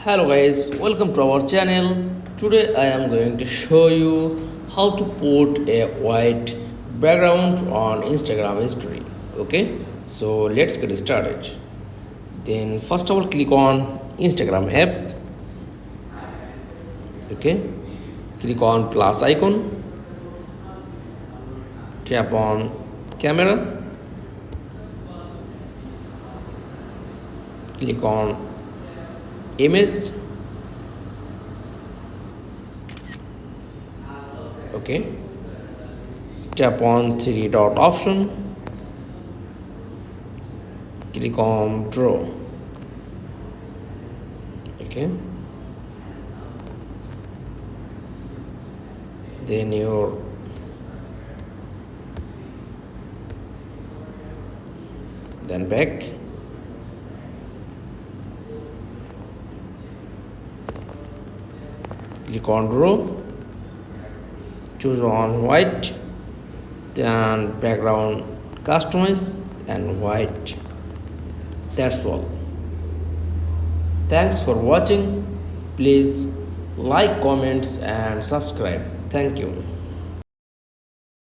Hello guys, welcome to our channel. Today I am going to show you how to put a white background on Instagram history. Okay, so let's get started. Then first of all click on Instagram app. Okay, click on plus icon, tap on camera, click on image. Okay, tap on three dot option, click on draw. Okay, then your then back, click on draw, choose on white, then background customize and white. That's all. Thanks for watching. Please like, comments and subscribe. Thank you.